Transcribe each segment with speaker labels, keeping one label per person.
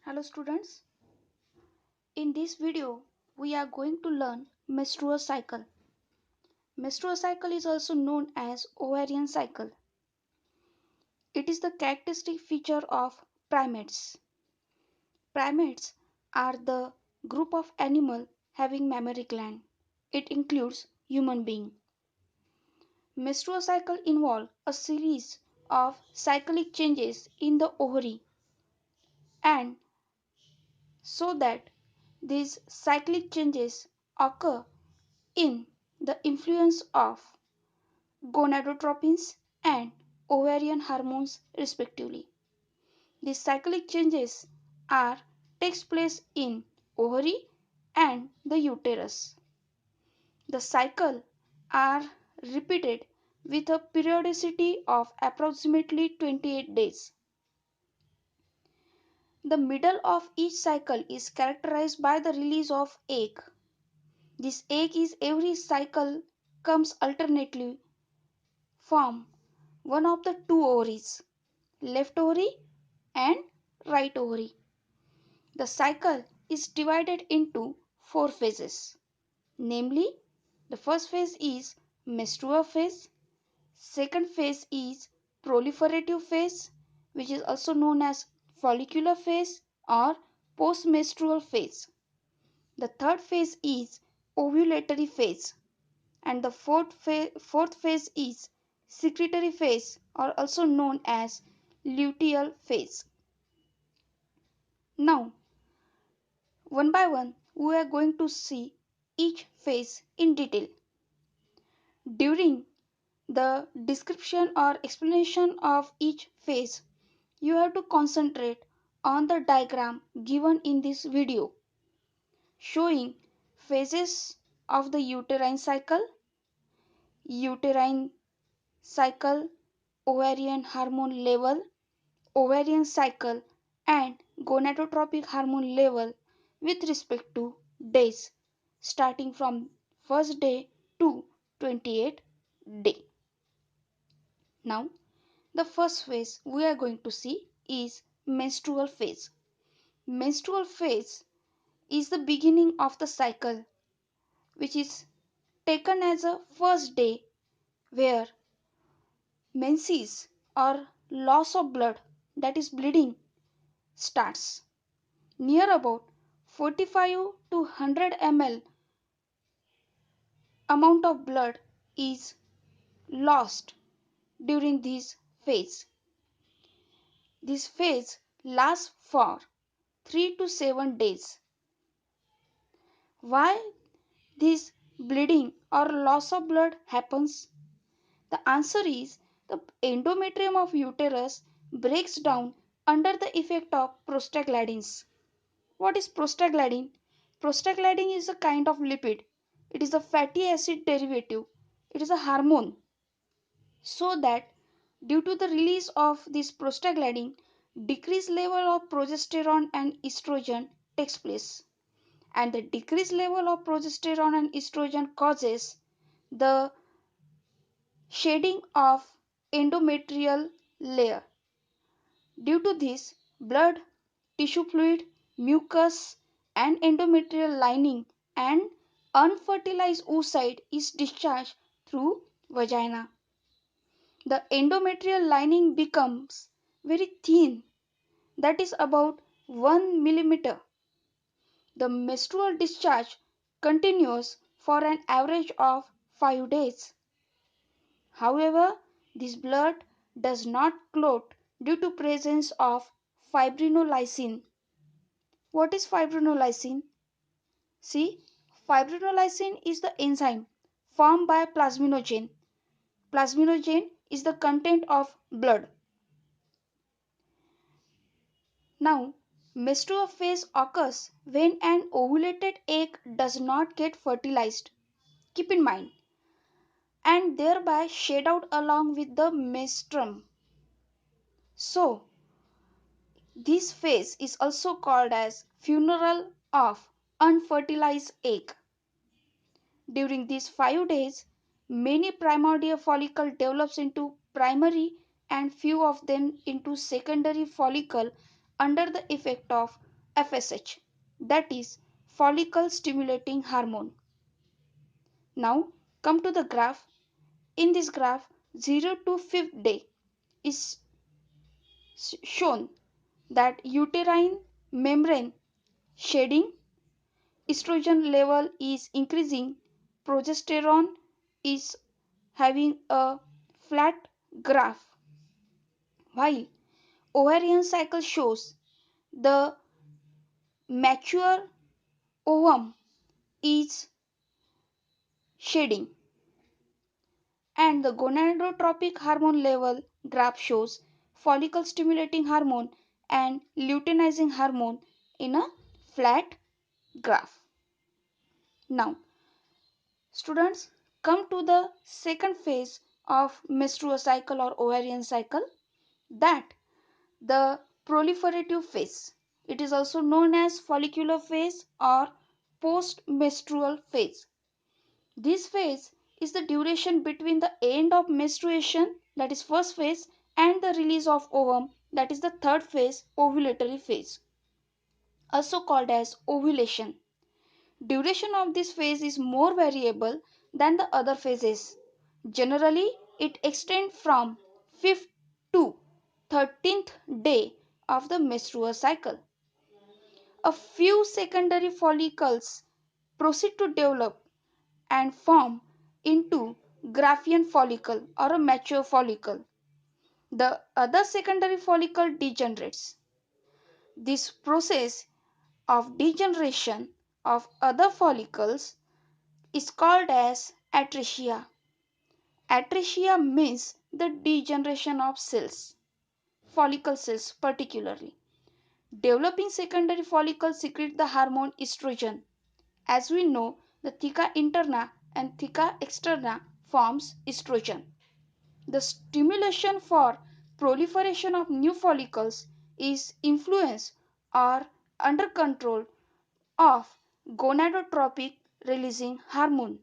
Speaker 1: Hello students, in this video we are going to learn menstrual cycle. Menstrual cycle is also known as ovarian cycle. It is the characteristic feature of primates. Primates are the group of animal having mammary gland. It includes human being. Menstrual cycle involve a series of cyclic changes in the ovary, and so that these cyclic changes occur in the influence of gonadotropins and ovarian hormones respectively. These cyclic changes are takes place in ovary and the uterus. The cycle are repeated with a periodicity of approximately 28 days. The middle of each cycle is characterized by the release of egg. This egg is every cycle comes alternately from one of the two ovaries, left ovary and right ovary. The cycle is divided into four phases. Namely, the first phase is menstrual phase, second phase is proliferative phase, which is also known as follicular phase or postmenstrual phase. The third phase is ovulatory phase, and the fourth phase is secretory phase or also known as luteal phase. Now, one by one, we are going to see each phase in detail. During the description or explanation of each phase, you have to concentrate on the diagram given in this video, showing phases of the uterine cycle, ovarian hormone level, ovarian cycle, and gonadotropic hormone level with respect to days, starting from first day to 28th day. Now, the first phase we are going to see is menstrual phase. Menstrual phase is the beginning of the cycle, which is taken as a first day where menses or loss of blood, that is bleeding, starts. Near about 45 to 100 ml amount of blood is lost during this phase. This phase lasts for 3 to 7 days. Why this bleeding or loss of blood happens? The answer is the endometrium of uterus breaks down under the effect of prostaglandins. What is prostaglandin? Prostaglandin is a kind of lipid. It is a fatty acid derivative. It is a hormone. So that due to the release of this prostaglandin, decreased level of progesterone and estrogen takes place. And the decreased level of progesterone and estrogen causes the shedding of endometrial layer. Due to this, blood, tissue fluid, mucus, and endometrial lining and unfertilized oocyte is discharged through vagina. The endometrial lining becomes very thin, that is about 1 millimeter. The menstrual discharge continues for an average of 5 days. However, this blood does not clot due to presence of fibrinolysin. What is fibrinolysin? See, fibrinolysin is the enzyme formed by plasminogen. Plasminogen is the content of blood. Now, menstrual phase occurs when an ovulated egg does not get fertilized. Keep in mind, and thereby shed out along with the menstruum. So, this phase is also called as funeral of unfertilized egg. During these 5 days, many primordial follicle develops into primary and few of them into secondary follicle under the effect of FSH, that is follicle stimulating hormone. Now come to the graph. In this graph, 0 to 5th day is shown that uterine membrane shedding, estrogen level is increasing, progesterone is having a flat graph, while ovarian cycle shows the mature ovum is shedding, and the gonadotropic hormone level graph shows follicle stimulating hormone and luteinizing hormone in a flat graph. Now, students, come to the second phase of menstrual cycle or ovarian cycle, that the proliferative phase. It is also known as follicular phase or post-menstrual phase. This phase is the duration between the end of menstruation, that is first phase, and the release of ovum, that is the third phase, ovulatory phase, also called as ovulation. Duration of this phase is more variable than the other phases. Generally, it extends from 5th to 13th day of the menstrual cycle. A few secondary follicles proceed to develop and form into Graafian follicle or a mature follicle. The other secondary follicle degenerates. This process of degeneration of other follicles is called as atresia. Atresia means the degeneration of cells, follicle cells particularly. Developing secondary follicles secrete the hormone estrogen. As we know, the theca interna and theca externa forms estrogen. The stimulation for proliferation of new follicles is influence or under control of gonadotropic releasing hormone,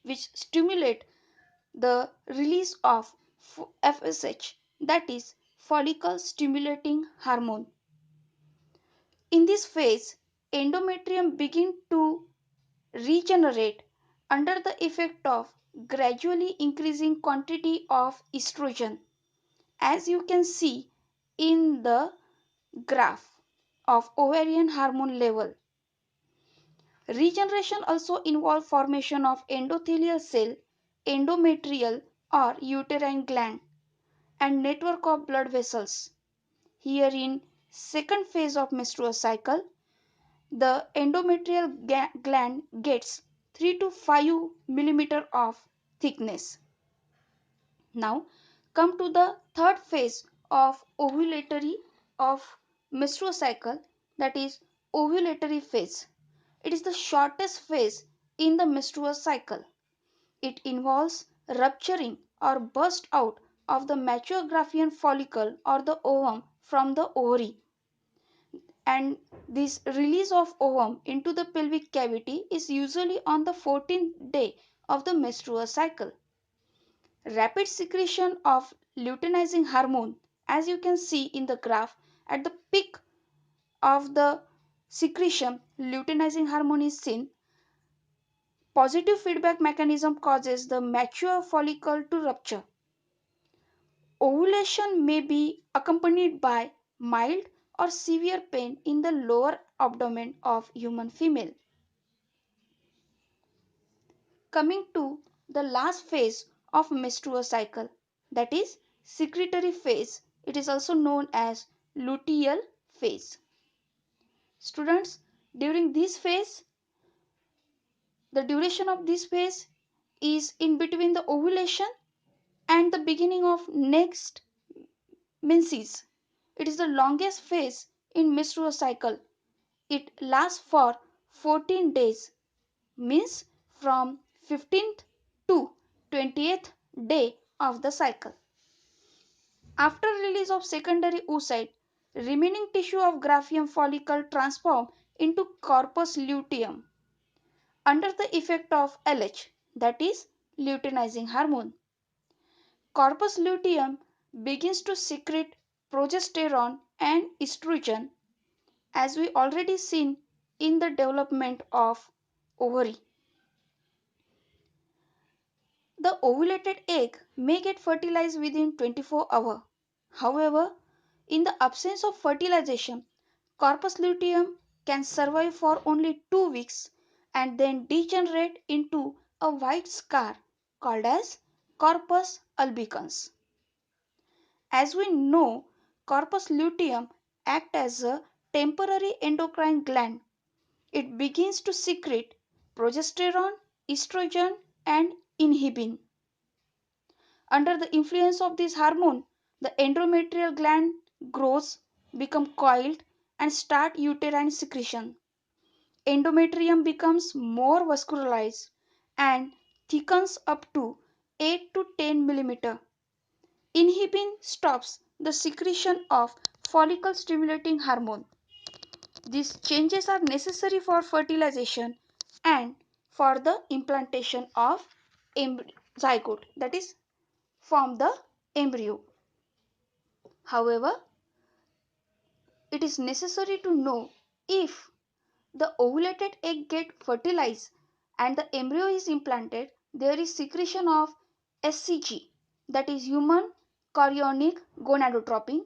Speaker 1: which stimulate the release of FSH, that is follicle stimulating hormone. In this phase, endometrium begin to regenerate under the effect of gradually increasing quantity of estrogen, as you can see in the graph of ovarian hormone level. Regeneration also involves formation of endothelial cell, endometrial or uterine gland, and network of blood vessels. Here in second phase of menstrual cycle, the endometrial gland gets 3 to 5 millimeter of thickness. Now come to the third phase of ovulatory of menstrual cycle, that is ovulatory phase. It is the shortest phase in the menstrual cycle. It involves rupturing or burst out of the mature Graafian follicle or the ovum from the ovary, and this release of ovum into the pelvic cavity is usually on the 14th day of the menstrual cycle. Rapid secretion of luteinizing hormone, as you can see in the graph, at the peak of the secretion luteinizing hormone is seen. Positive feedback mechanism causes the mature follicle to rupture. Ovulation may be accompanied by mild or severe pain in the lower abdomen of human female. Coming to the last phase of menstrual cycle, that is secretory phase. It is also known as luteal phase. Students, during this phase, the duration of this phase is in between the ovulation and the beginning of next menses. It is the longest phase in menstrual cycle. It lasts for 14 days, means from 15th to 20th day of the cycle. After release of secondary oocyte, remaining tissue of Graafian follicle transform into corpus luteum under the effect of LH, that is luteinizing hormone. Corpus luteum begins to secrete progesterone and estrogen, as we already seen in the development of ovary. The ovulated egg may get fertilized within 24 hours. However, in the absence of fertilization, corpus luteum can survive for only 2 weeks and then degenerate into a white scar called as corpus albicans. As we know, corpus luteum acts as a temporary endocrine gland. It begins to secrete progesterone, estrogen, and inhibin. Under the influence of this hormone, the endometrial gland grows, become coiled, and start uterine secretion. Endometrium becomes more vascularized and thickens up to 8 to 10 mm. Inhibin stops the secretion of follicle stimulating hormone. These changes are necessary for fertilization and for the implantation of zygote, that is, form the embryo. However, it is necessary to know if the ovulated egg get fertilized and the embryo is implanted, there is secretion of SCG, that is human chorionic gonadotropin,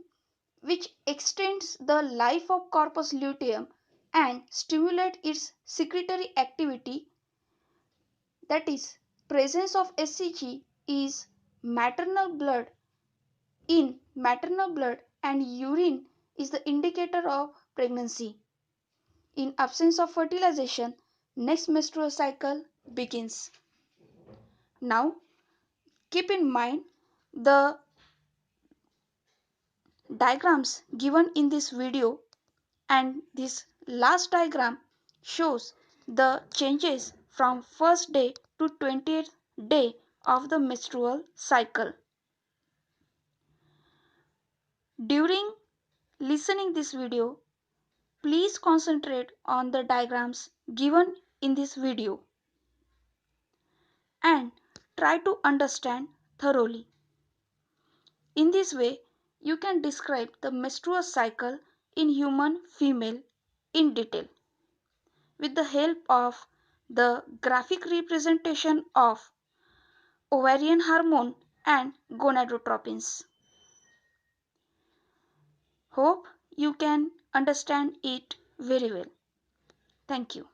Speaker 1: which extends the life of corpus luteum and stimulate its secretory activity. That is, presence of SCG is maternal blood in maternal blood and urine is the indicator of pregnancy. In absence of fertilization, next menstrual cycle begins. Now, keep in mind the diagrams given in this video, and this last diagram shows the changes from first day to 20th day of the menstrual cycle. During listening this video, please concentrate on the diagrams given in this video and try to understand thoroughly. In this way, you can describe the menstrual cycle in human female in detail with the help of the graphic representation of ovarian hormone and gonadotropins. Hope you can understand it very well. Thank you.